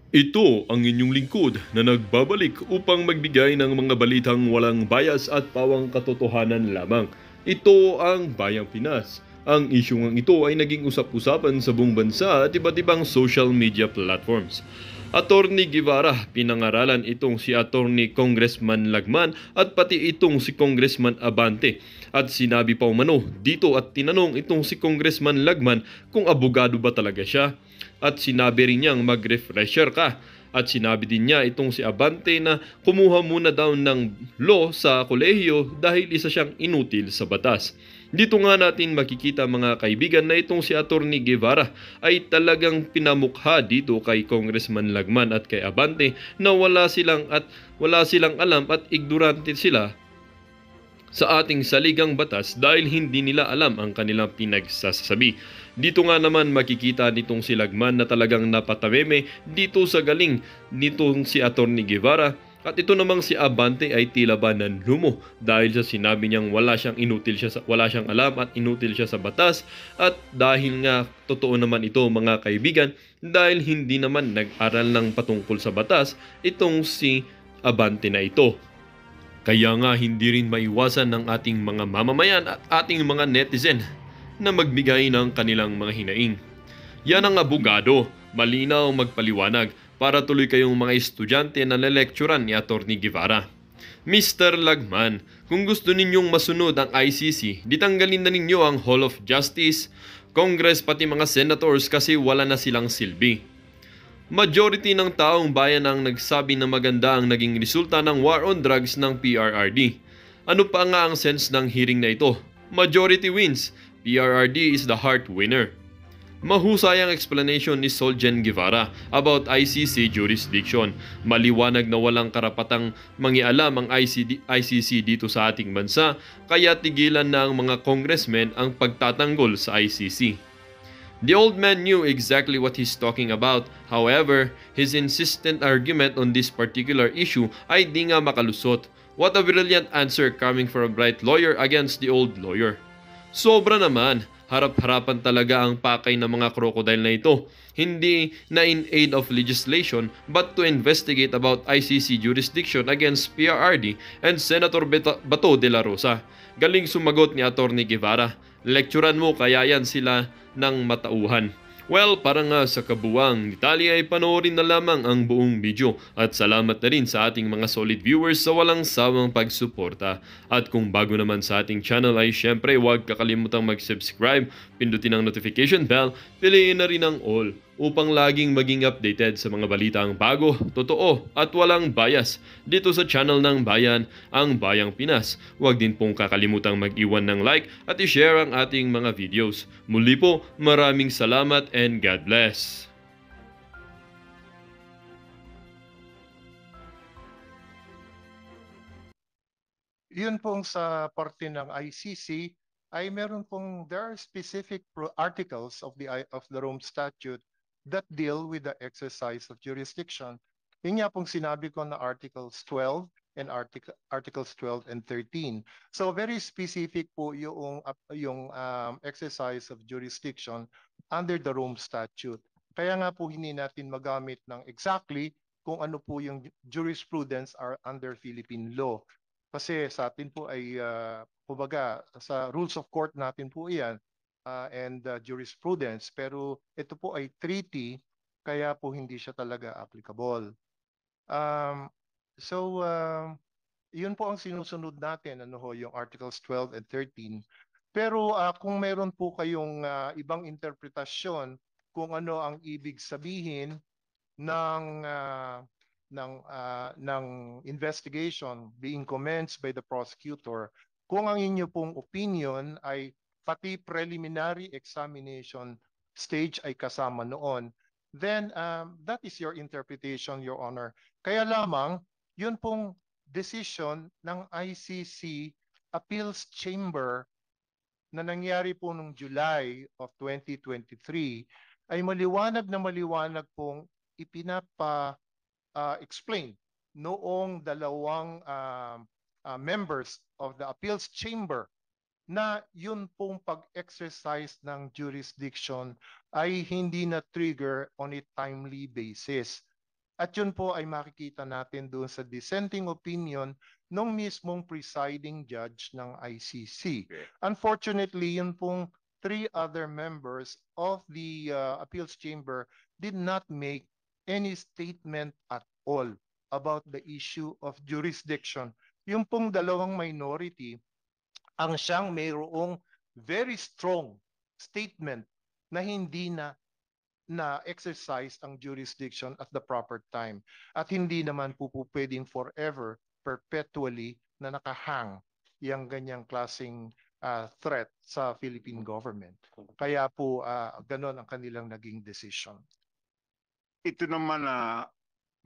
Ito ang inyong lingkod na nagbabalik upang magbigay ng mga balitang walang bias at pawang katotohanan lamang. Ito ang Bayang Pinas. Ang isyong ito ay naging usap-usapan sa buong bansa at iba't ibang social media platforms. Attorney Guevara, pinangaralan itong si Attorney Congressman Lagman at pati itong si Congressman Abante. At sinabi pa umano dito at tinanong itong si Congressman Lagman kung abogado ba talaga siya. At sinabi rin niyang mag-refresher ka. At sinabi din niya itong si Abante na kumuha muna daw ng law sa kolehiyo dahil isa siyang inutil sa batas. Dito nga natin makikita mga kaibigan na itong si Attorney Guevara ay talagang pinamukha dito kay Congressman Lagman at kay Abante na wala silang alam at ignorante sila sa ating saligang batas dahil hindi nila alam ang kanilang pinagsasabi. Dito nga naman makikita nitong si Lagman na talagang napatameme dito sa galing nitong si Attorney Guevara at ito namang si Abante ay tila ba nanlumo dahil sa sinabi niyang wala siyang alam at inutil siya sa batas at dahil nga totoo naman ito mga kaibigan dahil hindi naman nag-aral ng patungkol sa batas itong si Abante na ito. Kaya nga hindi rin maiwasan ng ating mga mamamayan at ating mga netizen na magbigay ng kanilang mga hinaing. Yan ang abogado, malinaw magpaliwanag para tuloy kayong mga estudyante na lelekturan ni Atty. Guevara. Mr. Lagman, kung gusto ninyong masunod ang ICC, ditanggalin na ninyo ang Hall of Justice, Congress pati mga senators kasi wala na silang silbi. Majority ng taong bayan ang nagsabi na maganda ang naging resulta ng war on drugs ng PRRD. Ano pa nga ang sense ng hearing na ito? Majority wins. PRRD is the heart winner. Mahusay ang explanation ni Solgen Guevara about ICC jurisdiction. Maliwanag na walang karapatang mangialam ang ICC dito sa ating bansa, kaya tigilan na ang mga congressmen ang pagtatanggol sa ICC. The old man knew exactly what he's talking about. However, his insistent argument on this particular issue ay di nga makalusot. What a brilliant answer coming from a bright lawyer against the old lawyer. Sobra naman, harap-harapan talaga ang pakay ng mga crocodile na ito. Hindi na in aid of legislation but to investigate about ICC jurisdiction against PRRD and Senator Bato de la Rosa. Galing sumagot ni Atty. Guevara. Lecturan mo kaya yan sila ng matauhan. Well, para nga sa kabuwang detalye ay panoorin na lamang ang buong video at salamat na rin sa ating mga solid viewers sa walang sawang pagsuporta. At kung bago naman sa ating channel ay syempre huwag kakalimutang mag-subscribe, pindutin ang notification bell, piliin na rin ang all upang laging maging updated sa mga balitang bago, totoo at walang bias dito sa channel ng Bayan, ang Bayang Pinas. Huwag din pong kakalimutang mag-iwan ng like at i-share ang ating mga videos. Muli po, maraming salamat and God bless. Yun pong sa parte ng ICC ay meron pong there are specific articles of the Rome Statute that deal with the exercise of jurisdiction. Yun nga pong sinabi ko na Articles 12 and Articles 12 and 13. So very specific po yung exercise of jurisdiction under the Rome Statute. Kaya nga po hindi natin magamit ng exactly kung ano po yung jurisprudence are under Philippine law. Kasi sa atin po ay, kumbaga, sa rules of court natin po iyan and jurisprudence. Pero ito po ay treaty, kaya po hindi siya talaga applicable. So, yun po ang sinusunod natin, ano ho, yung Articles 12 and 13. Pero kung meron po kayong ibang interpretasyon kung ano ang ibig sabihin ng ng investigation being commenced by the prosecutor, kung ang inyo pong opinion ay pati preliminary examination stage ay kasama noon, then that is your interpretation, Your Honor. Kaya lamang, yun pong decision ng ICC Appeals Chamber na nangyari po noong July of 2023 ay maliwanag na maliwanag pong explain noong dalawang members of the appeals chamber na yun pong pag-exercise ng jurisdiction ay hindi na trigger on a timely basis. At yun po ay makikita natin doon sa dissenting opinion ng mismong presiding judge ng ICC. Okay. Unfortunately, yun pong three other members of the appeals chamber did not make any statement at all about the issue of jurisdiction. Yung pong dalawang minority, ang siyang mayroong very strong statement na hindi na exercise ang jurisdiction at the proper time. At hindi naman po pwedeng forever, perpetually na nakahang yung ganyang klaseng threat sa Philippine government. Kaya po ganon ang kanilang naging decision. Ito naman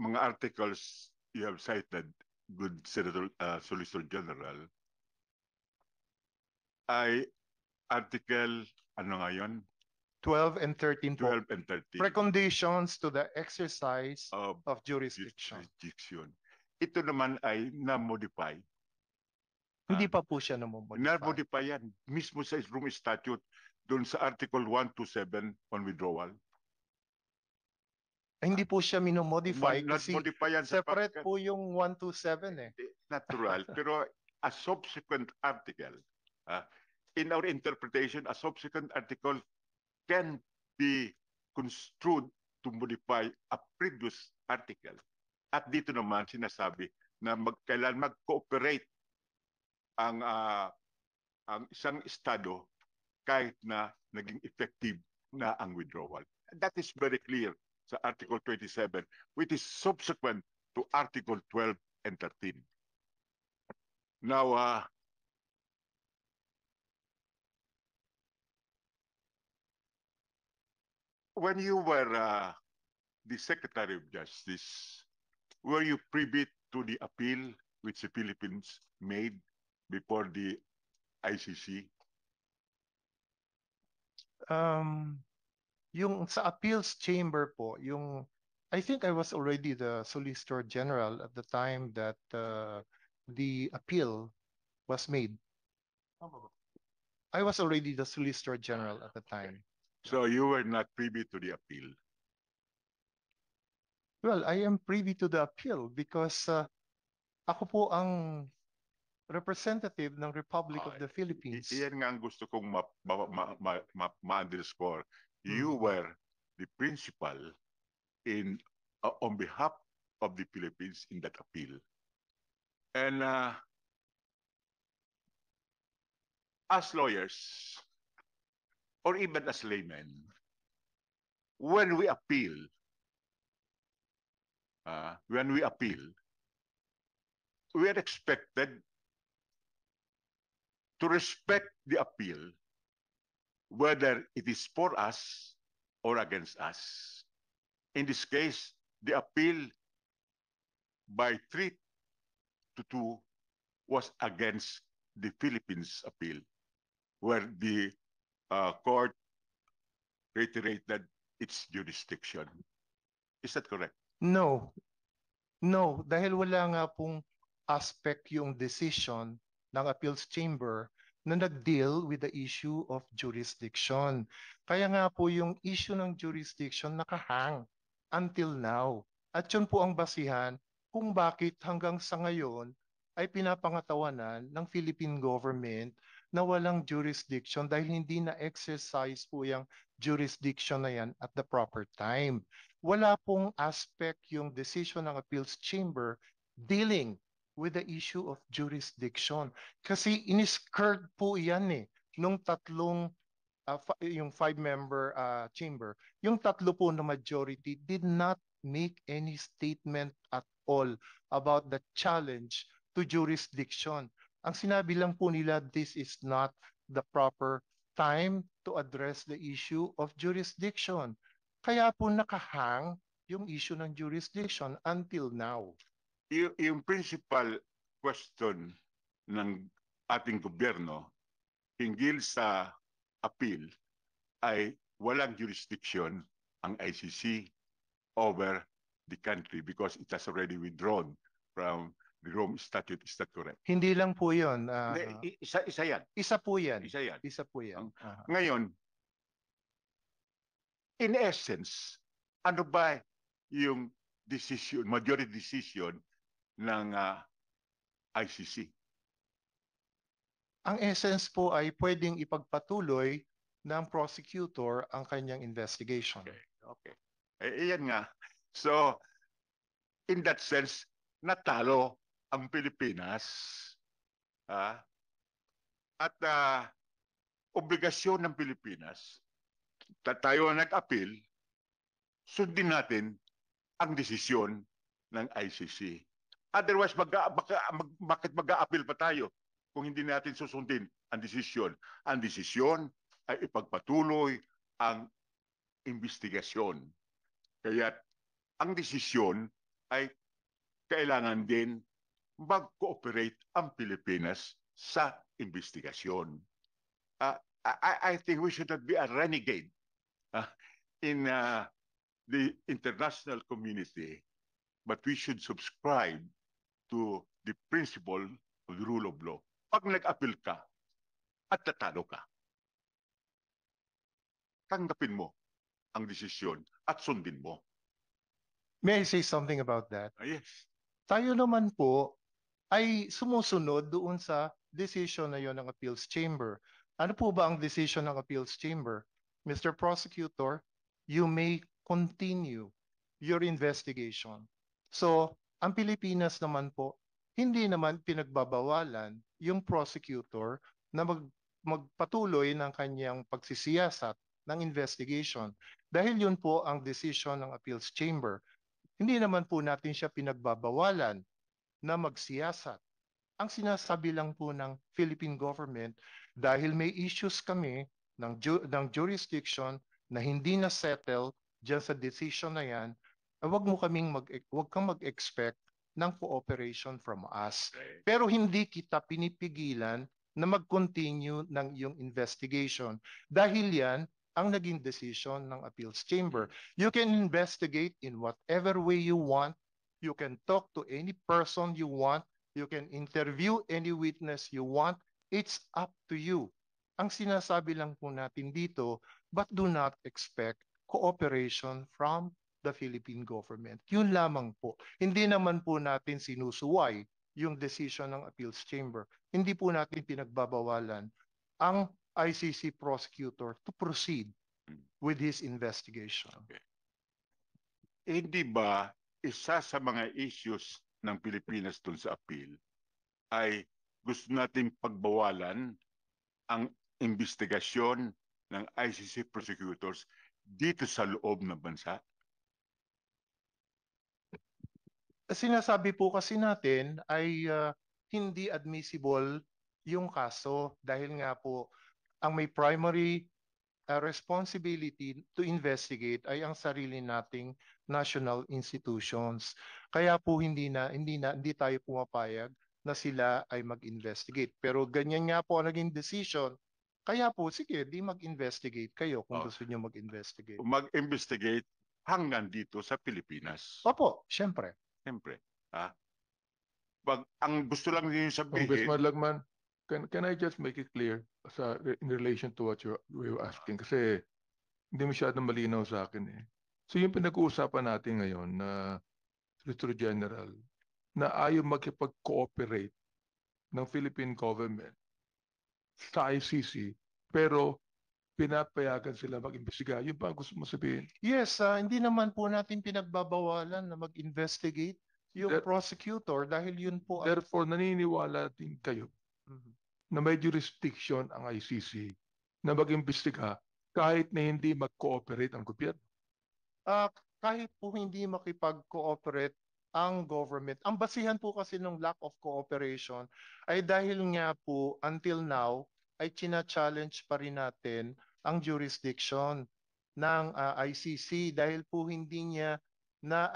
mga articles you have cited, good Senator Solicitor General, ay article, ano ngayon? 12 and 13 po. 12 and 13 Preconditions to the exercise of jurisdiction. jurisdiction. Ito naman ay na-modify. Hindi pa po siya namumodify. Na-modify yan. Mismo sa Room Statute, doon sa Article 127 on withdrawal. Hindi po siya minomodify kasi Not-modify yan sa separate po yung 127 eh. natural. Pero a subsequent article, in our interpretation, a subsequent article can be construed to modify a previous article. At dito naman sinasabi na kailan mag-cooperate ang isang estado kahit na naging effective na ang withdrawal. That is very clear sa Article 27, which is subsequent to Article 12 and 13. Now, when you were the Secretary of Justice, were you privy to the appeal which the Philippines made before the ICC? Yung sa appeals chamber po, yung I think I was already the Solicitor General at the time that the appeal was made. I was already the Solicitor General at the time. So you were not privy to the appeal? Well, I am privy to the appeal because ako po ang representative ng Republic of the Philippines. Iyan nga ang gusto kong ma-underscore. You were the principal on behalf of the Philippines in that appeal. And as lawyers, or even as laymen, when we appeal, we are expected to respect the appeal, whether it is for us or against us. In this case, the appeal by 3-2 was against the Philippines appeal, where the court reiterated its jurisdiction. Is that correct? No. No, dahil wala nga pong aspect yung decision ng appeals chamber na nag-deal with the issue of jurisdiction. Kaya nga po yung issue ng jurisdiction nakahang until now. At yun po ang basihan kung bakit hanggang sa ngayon ay pinapangatawanan ng Philippine government na walang jurisdiction dahil hindi na-exercise po yung jurisdiction na yan at the proper time. Wala pong aspect yung decision ng appeals chamber dealing with the issue of jurisdiction. Kasi iniskirt po yan nung tatlong, yung 5-member chamber. Yung tatlo po na majority did not make any statement at all about the challenge to jurisdiction. Ang sinabi lang po nila, this is not the proper time to address the issue of jurisdiction. Kaya po nakahang yung issue ng jurisdiction until now. Yung principal question ng ating gobyerno hinggil sa appeal ay walang jurisdiction ang ICC over the country because it has already withdrawn from the Rome Statute. Is that correct? Hindi lang po yun. Isa yan. Isa po yan. Isa yan. Isa po yan. Ngayon, in essence, ano ba yung decision, majority decision ng ICC. Ang essence po ay pwedeng ipagpatuloy ng prosecutor ang kanyang investigation. Okay. Iyan nga. So, in that sense, natalo ang Pilipinas. At obligasyon ng Pilipinas, tayo ang nag-appeal, sundin natin ang desisyon ng ICC. Otherwise, bakit mag-a-appeal pa tayo kung hindi natin susundin ang desisyon? Ang desisyon ay ipagpatuloy ang investigasyon. Kaya ang desisyon ay kailangan din mag-cooperate ang Pilipinas sa investigasyon. I think we should not be a renegade in the international community, but we should subscribe to the principle of the rule of law. Pag nag-appeal ka at tatalo ka, tanggapin mo ang desisyon at sundin mo. May I say something about that? Yes. Tayo naman po ay sumusunod doon sa decision na yon ng appeals chamber. Ano po ba ang decision ng appeals chamber? Mr. Prosecutor, you may continue your investigation. So, ang Pilipinas naman po, hindi naman pinagbabawalan yung prosecutor na magpatuloy ng kanyang pagsisiyasat ng investigation. Dahil yun po ang decision ng appeals chamber. Hindi naman po natin siya pinagbabawalan na magsiyasat. Ang sinasabi lang po ng Philippine government, dahil may issues kami ng jurisdiction na hindi na settle dyan sa decision na yan, wag kang mag-expect ng cooperation from us. Pero hindi kita pinipigilan na mag-continue ng iyong investigation dahil yan ang naging decision ng appeals chamber. You can investigate in whatever way you want. You can talk to any person you want. You can interview any witness you want. It's up to you. Ang sinasabi lang po natin dito, but do not expect cooperation from the Philippine government. Yun lamang po. Hindi naman po natin sinusuway yung decision ng appeals chamber. Hindi po natin pinagbabawalan ang ICC prosecutor to proceed with his investigation. Okay. Hindi ba isa sa mga issues ng Pilipinas dun sa appeal ay gusto natin pagbawalan ang investigasyon ng ICC prosecutors dito sa loob ng bansa? Sinasabi po kasi natin ay hindi admissible yung kaso dahil nga po ang may primary responsibility to investigate ay ang sarili nating national institutions. Kaya po hindi tayo pumapayag na sila ay mag-investigate. Pero ganyan nga po ang naging decision. Kaya po, sige, di mag-investigate kayo kung gusto niyo mag-investigate. Mag-investigate hanggang dito sa Pilipinas. Opo, syempre. Siyempre. Ang gusto lang niyo sabihin... Congressman Lagman, can I just make it clear in relation to what you're asking? Kasi hindi masyadong malinaw sa akin eh. So yung pinag-uusapan natin ngayon na Solicitor General na ayaw makipag-cooperate ng Philippine government sa ICC pero pinapayagan sila mag-imbestiga. Yun ba ang gusto mo sabihin? Yes, hindi naman po natin pinagbabawalan na mag-investigate yung prosecutor dahil yun po... Therefore, naniniwala din kayo na may jurisdiction ang ICC na mag-imbestiga kahit na hindi mag-cooperate ang gobyerno? Kahit po hindi makipag-cooperate ang government. Ang basihan po kasi ng lack of cooperation ay dahil nga po until now ay china-challenge pa rin natin ang jurisdiction ng ICC dahil po hindi niya na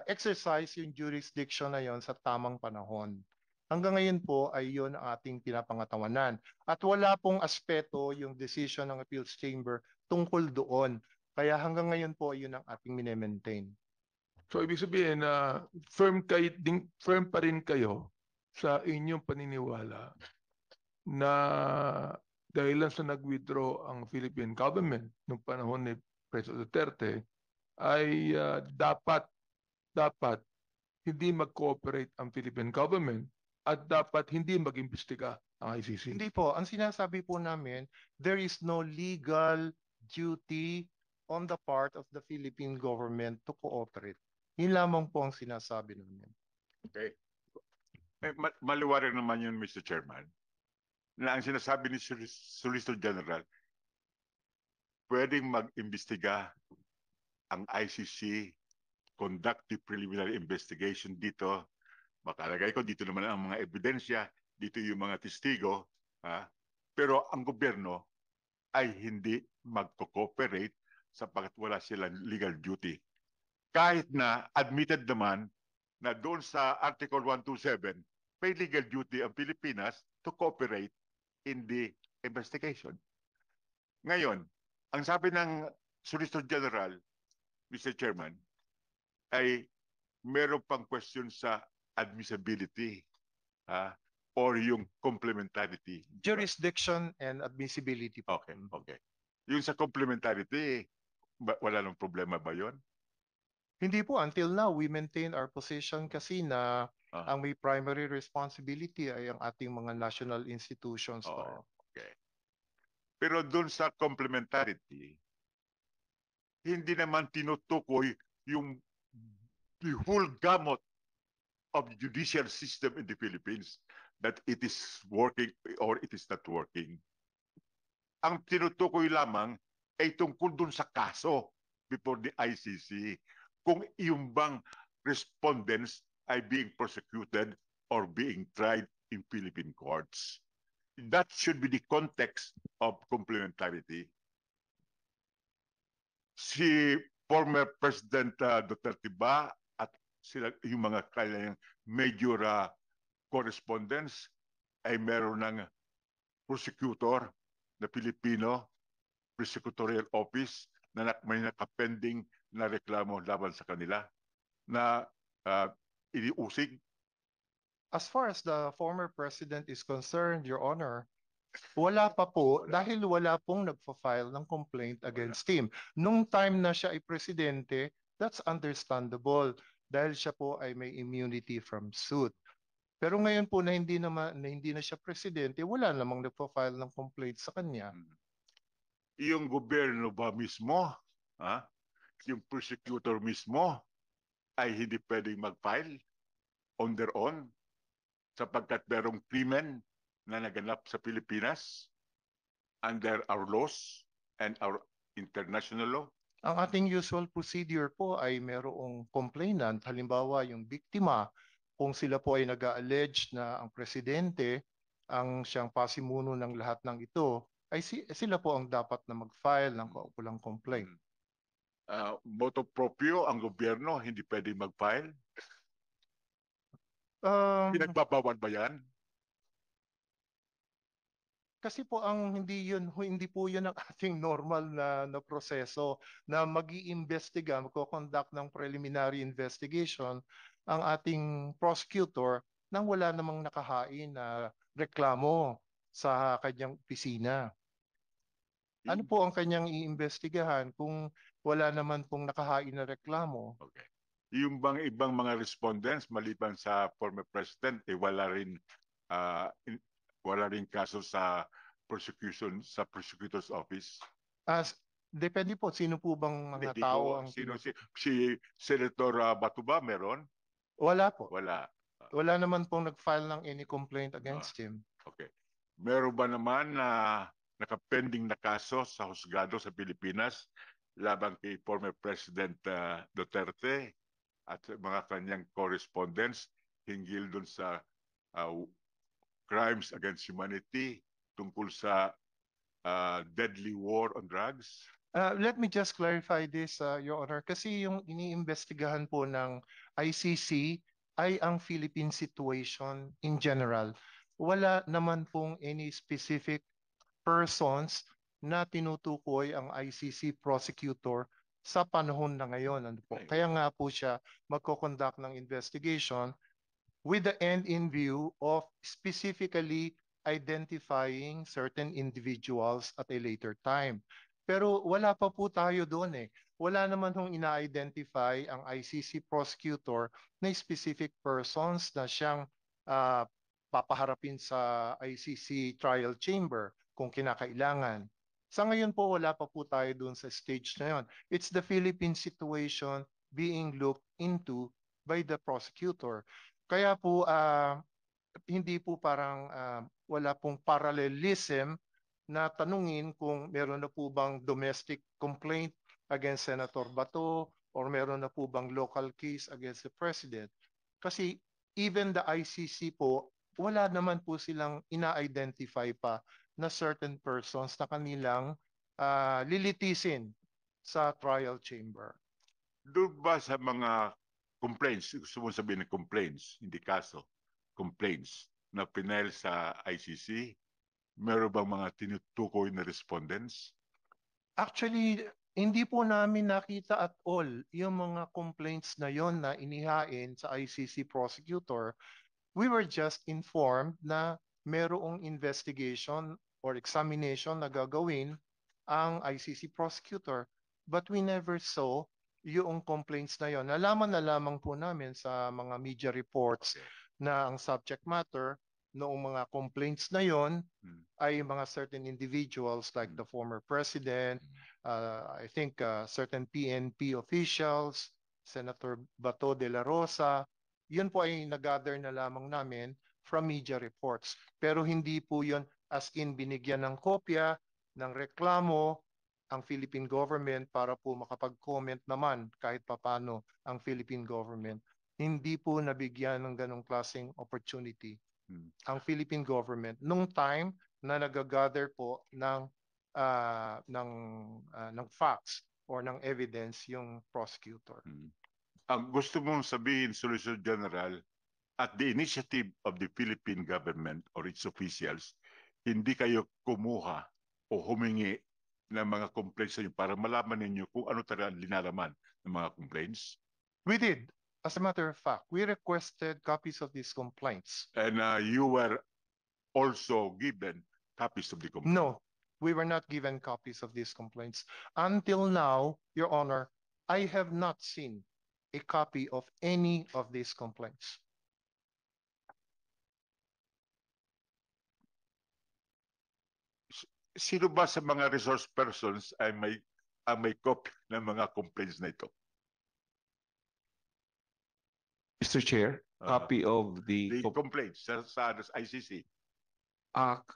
exercise yung jurisdiction na yon sa tamang panahon. Hanggang ngayon po ay yun ang ating pinapangatawanan. At wala pong aspeto yung decision ng appeals chamber tungkol doon. Kaya hanggang ngayon po yun ang ating mine-maintain. So ibig sabihin na firm pa rin kayo sa inyong paniniwala na dahilan sa nag-withdraw ang Philippine government noong panahon ni President Duterte ay dapat dapat hindi mag-cooperate ang Philippine government at dapat hindi mag-imbestiga ang ICC. Hindi po. Ang sinasabi po namin, there is no legal duty on the part of the Philippine government to cooperate. Yun lamang po ang sinasabi namin. Okay. Maliwanag naman yun, Mr. Chairman, na ang sinasabi ni Solicitor General, pwedeng mag-imbestiga ang ICC, conduct the preliminary investigation dito. Makalagay ko, dito naman ang mga ebidensya, dito yung mga testigo. Pero ang gobyerno ay hindi mag-cooperate sapagkat wala silang legal duty. Kahit na admitted naman na doon sa Article 127, may legal duty ang Pilipinas to cooperate in the investigation. Ngayon, ang sabi ng Solicitor General, Mr. Chairman, ay meron pang question sa admissibility or yung complementarity. Jurisdiction and admissibility po. Okay, okay. Yung sa complementarity, wala nang problema ba yun? Hindi po. Until now, we maintain our position kasi na ang may primary responsibility ay ang ating mga national institutions. Okay. Pero doon sa complementarity, hindi naman tinutukoy yung the whole gamut of the judicial system in the Philippines, that it is working or it is not working. Ang tinutukoy lamang ay tungkol dun sa kaso before the ICC, kung yung bang respondents ay being prosecuted or being tried in Philippine courts. That should be the context of complementarity. Si former President Duterte ba at sila, yung mga kanyang major correspondents ay meron ng prosecutor na Pilipino, prosecutorial office na may nakapending na reklamo laban sa kanila na iniusig. As far as the former president is concerned, Your Honor, wala pa po dahil wala pong nagpa-file ng complaint against him. Nung time na siya ay presidente, that's understandable dahil siya po ay may immunity from suit. Pero ngayon po na hindi na siya presidente, wala namang nagpa-file ng complaint sa kanya. Yung gobyerno ba mismo, yung prosecutor mismo ay hindi pwedeng mag-file on their own sapagkat merong krimen na naganap sa Pilipinas under our laws and our international law? Ang ating usual procedure po ay merong complainant, halimbawa yung biktima, kung sila po ay nag-allege na ang presidente ang siyang pasimuno ng lahat ng ito, ay sila po ang dapat na mag-file ng kaukulang complaint. Motu proprio ang gobyerno hindi pwedeng mag-file? Pinagbabawal ba yan? Kasi po hindi po yun ang ating normal na proseso na mag-iimbestiga, magko-conduct ng preliminary investigation ang ating prosecutor nang wala namang nakahain na reklamo sa kanyang opisina. Ano po ang kanyang iimbestigahan kung wala naman pong nakahain na reklamo? Okay. Yung bang ibang mga respondents maliban sa former president wala rin kaso sa prosecution sa prosecutor's office? Depende po sino po bang mga tao ang si Senator Bato ba meron? Wala po. Wala. Wala naman pong nag-file ng any complaint against him. Okay. Meron ba naman na nakapending na kaso sa husgado sa Pilipinas laban kay former President Duterte at mga kanyang correspondents hinggil dun sa crimes against humanity tungkol sa deadly war on drugs? Let me just clarify this, Your Honor, kasi yung iniimbestigahan po ng ICC ay ang Philippine situation in general. Wala naman pong any specific persons na tinutukoy ang ICC prosecutor sa panahon na ngayon. Ano po? Kaya nga po siya magko-conduct ng investigation with the end in view of specifically identifying certain individuals at a later time. Pero wala pa po tayo doon eh. wala naman hong ina-identify ang ICC prosecutor na specific persons na siyang ah, papaharapin sa ICC trial chamber kung kinakailangan. Sa ngayon po, wala pa po tayo dun sa stage na yon. It's the Philippine situation being looked into by the prosecutor. Kaya po, hindi po parang wala pong parallelism na tanungin kung meron na po bang domestic complaint against Senator Bato or meron na po bang local case against the President. Kasi even the ICC po, wala naman po silang ina-identify pa na certain persons na kanilang lilitisin sa trial chamber. Doon ba sa mga complaints, gusto mo sabihin ng complaints, hindi kaso, complaints na pinail sa ICC, meron bang mga tinutukoy na respondents? Actually, hindi po namin nakita at all yung mga complaints na yon na inihain sa ICC prosecutor. We were just informed na merong investigation or examination na gagawin ang ICC prosecutor. But we never saw yung complaints na yon. Nalaman na lamang po namin sa mga media reports na ang subject matter noong mga complaints na yon ay mga certain individuals like the former president, I think certain PNP officials, Senator Bato de la Rosa. Yun po ay nag-gather na lamang namin from media reports. Pero hindi po yun as in binigyan ng kopya, ng reklamo ang Philippine government para po makapag-comment naman kahit papano ang Philippine government. Hindi po nabigyan ng ganong klaseng opportunity ang Philippine government nung time na nag-gather po ng facts or ng evidence yung prosecutor. Ang gusto mong sabihin, Solicitor General, at the initiative of the Philippine government or its officials, hindi kayo kumuha o humingi ng mga complaints sa inyo para malaman ninyo kung ano talaga ang linalaman ng mga complaints? We did. As a matter of fact, we requested copies of these complaints. And you were also given copies of the complaints? No, we were not given copies of these complaints. Until now, Your Honor, I have not seen a copy of any of these complaints. Sino ba sa mga resource persons ay may copy ng mga complaints na ito? Mr. Chair, copy of The complaints sa ICC.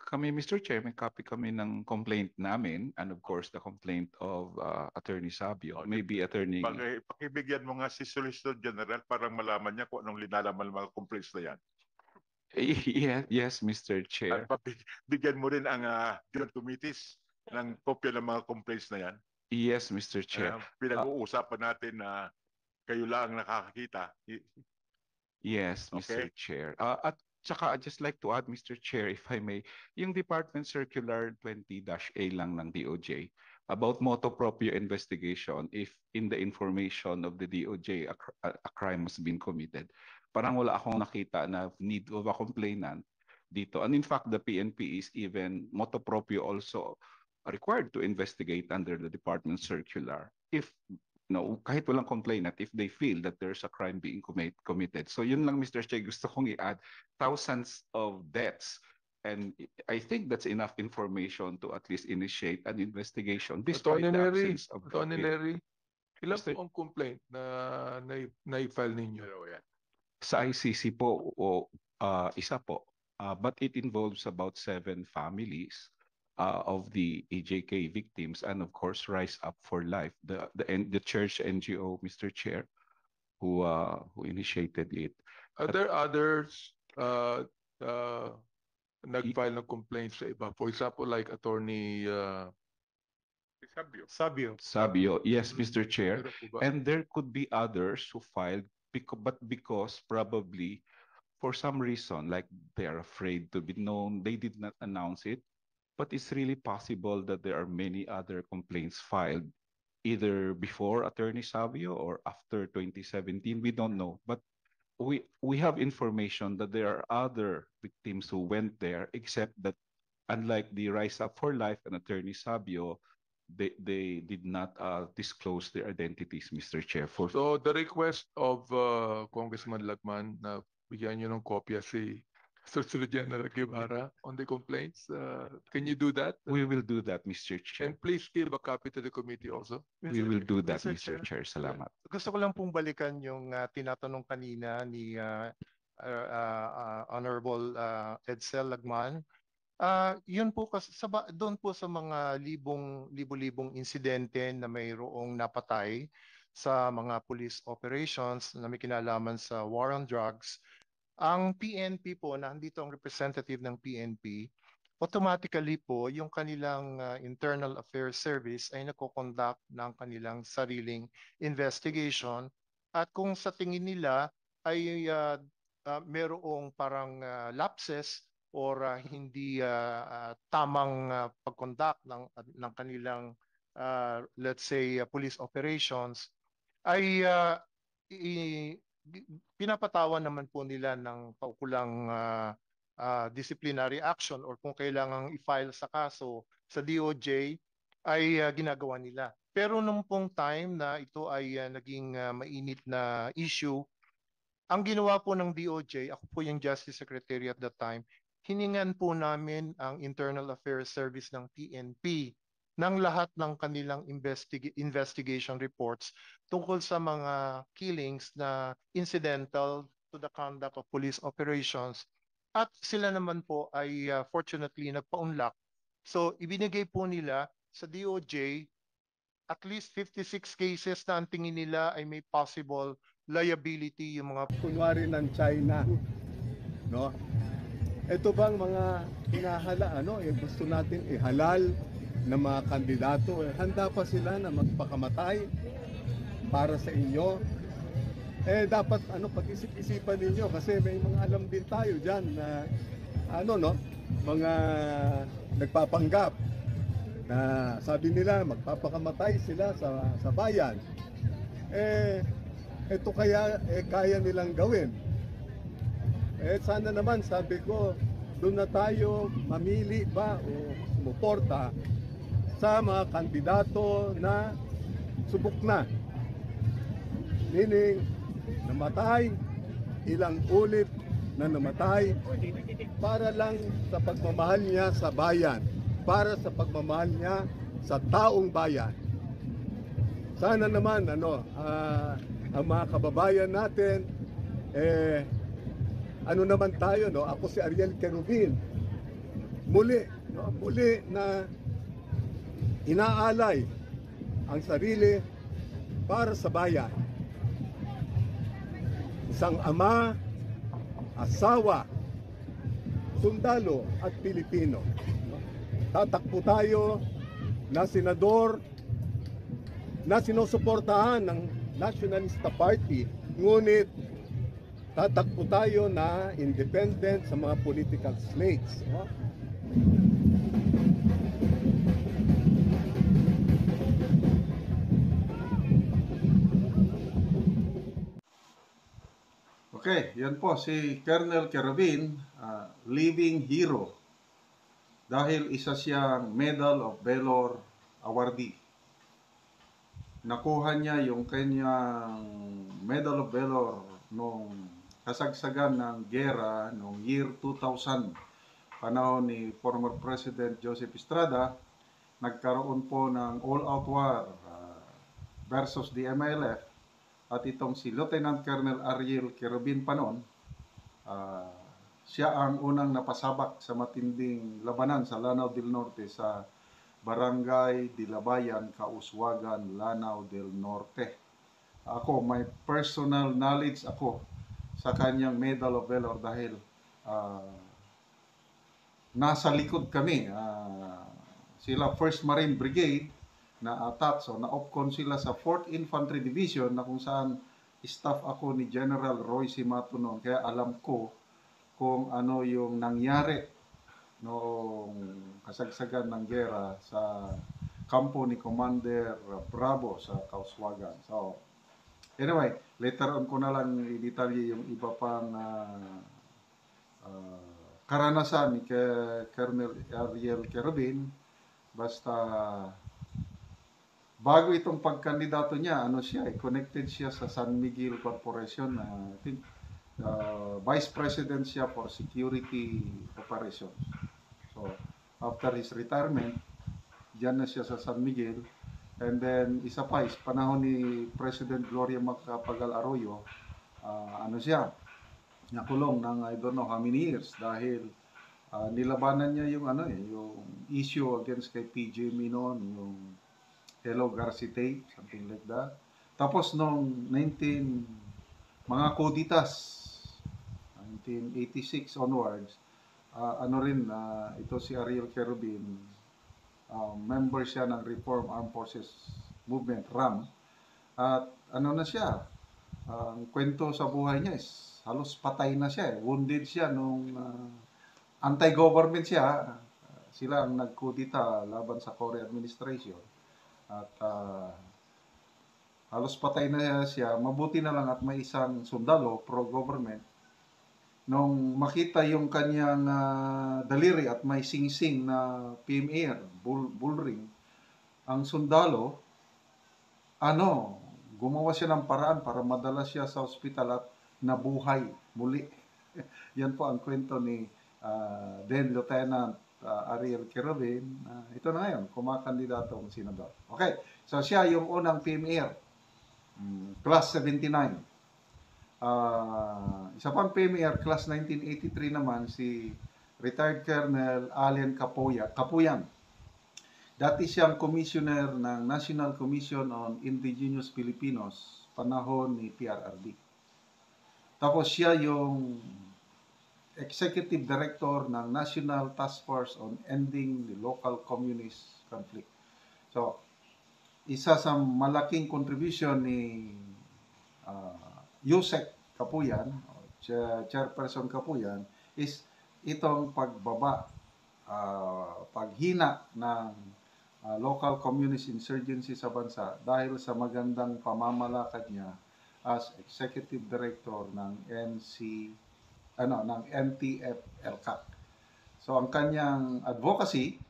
Kami, Mr. Chair, may copy kami ng complaint namin and of course the complaint of Attorney Sabio. Maybe Attorney... Pakibigyan mo nga si Solicitor General para malaman niya kung anong linalaman ng mga complaints na yan. Yes, Mr. Chair. At bigyan mo rin ang John Committees ng kopya ng mga complaints na yan. Yes, Mr. Chair. Pinag-uusapan natin na kayo lang nakakakita. Yes, Mr. Chair. At saka I'd just like to add, Mr. Chair, if I may, yung Department Circular 20-A lang ng DOJ about motu proprio investigation if in the information of the DOJ a crime has been committed. Parang wala akong nakita na need of a complainant dito. And in fact, the PNP is even motu proprio also required to investigate under the Department Circular if kahit walang complainant, if they feel that there's a crime being committed. So yun lang, Mr. Che, gusto kong i-add thousands of deaths. And I think that's enough information to at least initiate an investigation despite the absence of... Attorney Nery, ilan po ang complaint na na-file ninyo? Sa ICC po, isa po. But it involves about 7 families of the AJK victims and of course Rise Up for Life, the church NGO, Mr. Chair, who initiated it. Are there others nag-file ng complaints sa iba? For example, like Attorney Sabio. Yes, Mr. Chair. And there could be others who filed, but because probably for some reason, like they are afraid to be known, they did not announce it. But it's really possible that there are many other complaints filed either before Attorney Sabio or after 2017. We don't know. But we have information that there are other victims who went there, except that unlike the Rise Up for Life and Attorney Sabio, they did not disclose their identities, Mr. Chair. So the request of Congressman Lagman na bigyan niyo ng kopya si Solicitor General Guevara on the complaints, can you do that? We will do that, Mr. Chair. And please give a copy to the committee also. We will do that, Mr. Mr. Chair. Salamat. Gusto ko lang pong balikan yung tinatanong kanina ni Honorable Edsel Lagman. Yun po kasi doon po sa mga libo-libong insidente na mayroong napatay sa mga police operations na may kinalaman sa war on drugs, ang PNP po, nandito ang representative ng PNP, automatically po yung kanilang Internal Affairs Service ay nagko-conduct ng kanilang sariling investigation, at kung sa tingin nila ay merong parang lapses or hindi tamang pag-conduct ng kanilang let's say police operations, ay pinapatawan naman po nila ng paukulang disciplinary action, or kung kailangang i-file sa kaso sa DOJ ay ginagawa nila. Pero nung pong time na ito ay naging mainit na issue, ang ginawa po ng DOJ, ako po yung Justice Secretary at that time, hiningan po namin ang Internal Affairs Service ng PNP ng lahat ng kanilang investigation reports tungkol sa mga killings na incidental to the conduct of police operations. At sila naman po ay fortunately nagpa-unlock. So ibinigay po nila sa DOJ at least 56 cases na ang tingin nila ay may possible liability, yung mga kunwari ng China, no? Ito bang mga hinahala, gusto natin ihalal na mga kandidato, handa pa sila na magpakamatay para sa inyo? Dapat pag-isip-isipan ninyo, kasi may mga alam din tayo diyan na mga nagpapanggap na sabi nila magpapakamatay sila sa bayan. Ito kaya kaya nilang gawin. Sana naman, sabi ko, doon na tayo mamili ba o sumuporta sa mga kandidato na subok na. Meaning, namatay, ilang ulit na namatay para lang sa pagmamahal niya sa bayan, para sa pagmamahal niya sa taong bayan. Sana naman, ang mga kababayan natin, naman tayo, ako si Ariel Querubin, muli na inaalay ang sarili para sa bayan. Isang ama, asawa, sundalo at Pilipino. Tatakbo tayo na senador na sinusuportahan ng Nationalista Party, ngunit tatakbo tayo na independent sa mga political slates. Okay, yan po si Colonel Querubin, living hero. Dahil isa siyang Medal of Valor awardee. Nakuha niya yung kanyang Medal of Valor nung kasagsagan ng gera noong year 2000, panahon ni former President Joseph Estrada. Nagkaroon po ng all-out war versus the MLF, at itong si Lieutenant Colonel Ariel Querubin pa noon, siya ang unang napasabak sa matinding labanan sa Lanao del Norte, sa Barangay Dilabayan, Kauswagan, Lanao del Norte. Ako, may personal knowledge ako sa kanyang Medal of Valor dahil nasa likod kami. Sila 1st Marine Brigade na attached, so na-opcon sila sa 4th Infantry Division, na kung saan staff ako ni General Roy Simato noon. Kaya alam ko kung ano yung nangyari noong kasagsagan ng gera sa kampo ni Commander Bravo sa Kauswagan. So, anyway, later on ko na lang i-detalye yung iba pang karanasan ni Colonel Ariel Querubin. Basta bago itong pagkandidato niya, ano siya, connected siya sa San Miguel Corporation, I think, Vice President siya for Security Operations. So, after his retirement, diyan na siya sa San Miguel. And then, isa pa, is panahon ni President Gloria Macapagal Arroyo, ano siya, nakulong ng I don't know how many years dahil nilabanan niya yung yung issue against kay PJ Minon, yung Hello Garci tape, something like that. Tapos nung mga koditas, 1986 onwards, ito si Ariel Kerubin, member siya ng Reform Armed Forces Movement, RAM. At ano na siya, ang kwento sa buhay niya is halos patay na siya. Wounded siya nung anti-government siya. Sila ang nagkudita laban sa Cory administration. At halos patay na siya. Mabuti na lang at may isang sundalo, pro-government. Nung makita yung kanyang daliri at may sing-sing na PMA, bullring, ang sundalo, gumawa siya ng paraan para madala siya sa ospital at nabuhay muli. Yan po ang kwento ni then Lieutenant Ariel Kerubin. Ito na ngayon, kumakandidatong senador. Okay, so siya yung unang PMA, class 79. Isa pang PMA, class 1983 naman, si retired Colonel Allen Capuyan. Dati siyang commissioner ng National Commission on Indigenous Filipinos, panahon ni PRRD. Tapos siya yung Executive Director ng National Task Force on Ending the Local Communist Conflict. So, isa sa malaking contribution ni Yusek Capuyan, Chairperson Capuyan, is itong paghina ng local communist insurgency sa bansa dahil sa magandang pamamalakad niya as Executive Director ng NTF-ELCAC. So ang kanyang advocacy,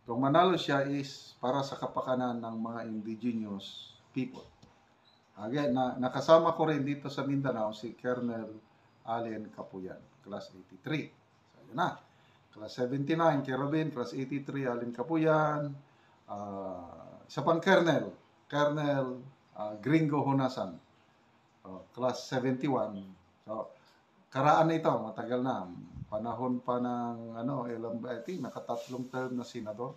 kung manalo siya, is para sa kapakanan ng mga indigenous people. Again, nakasama ko rin dito sa Mindanao si Colonel Allen Capuyan, class 83. So yun na. Class 79, Kerubin, class 83, Allen Capuyan. Isa pang Colonel Gringo Honasan, class 71. So, karaan na ito, matagal na. Panahon pa ng, I think, nakatatlong term na senador.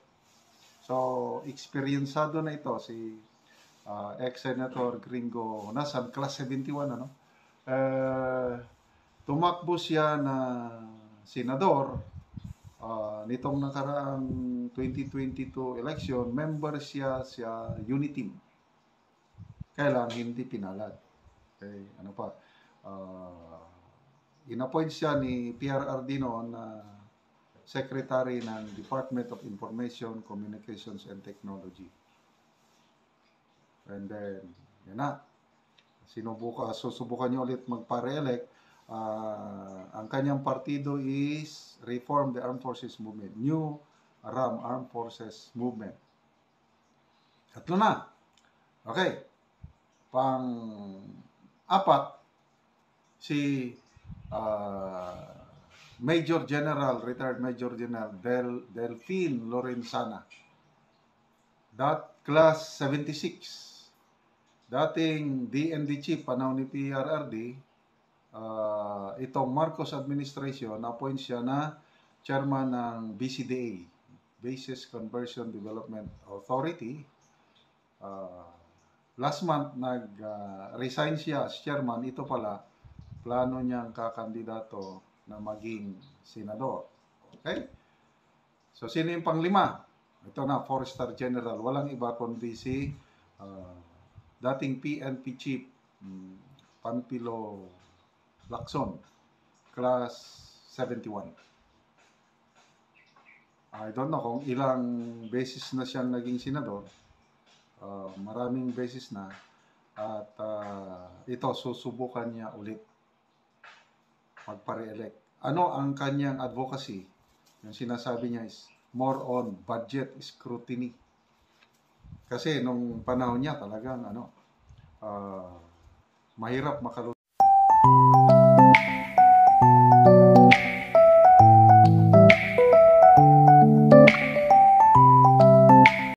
So, eksperyensado na ito si ex-senator Gringo Honasan, class 71, tumakbo siya na senador. Nitong nakaraang 2022 election, member siya sa Uniteam. Kaya lang hindi pinalad. Okay, inappoint siya ni PRRD noon na Secretary ng Department of Information, Communications and Technology. And then, yan na. Susubukan niya ulit magpa-re-elect. Ang kanyang partido is Reform the Armed Forces Movement. New RAM, Armed Forces Movement. Tatlo na. Okay. Pang-apat, si Major General, retired Major General Delphine Lorenzana. Class 76. Dating DND Chief, panahon ni PRRD, itong Marcos administration, na-appoint siya na chairman ng BCDA, Bases Conversion Development Authority. Last month, nag-resign siya as chairman. Ito pala, plano niyang kakandidato na maging senador. Okay? So, sino yung panglima? Ito na, 4-star general. Walang iba kundi si dating PNP chief, Panfilo Lacson, class 71. I don't know kung ilang beses na siyang naging senador. Maraming beses na. At ito, susubukan niya ulit magpa-re-elect. Ano ang kanyang advocacy? Yung sinasabi niya is more on budget scrutiny. Kasi nung panahon niya talagang mahirap makalusot.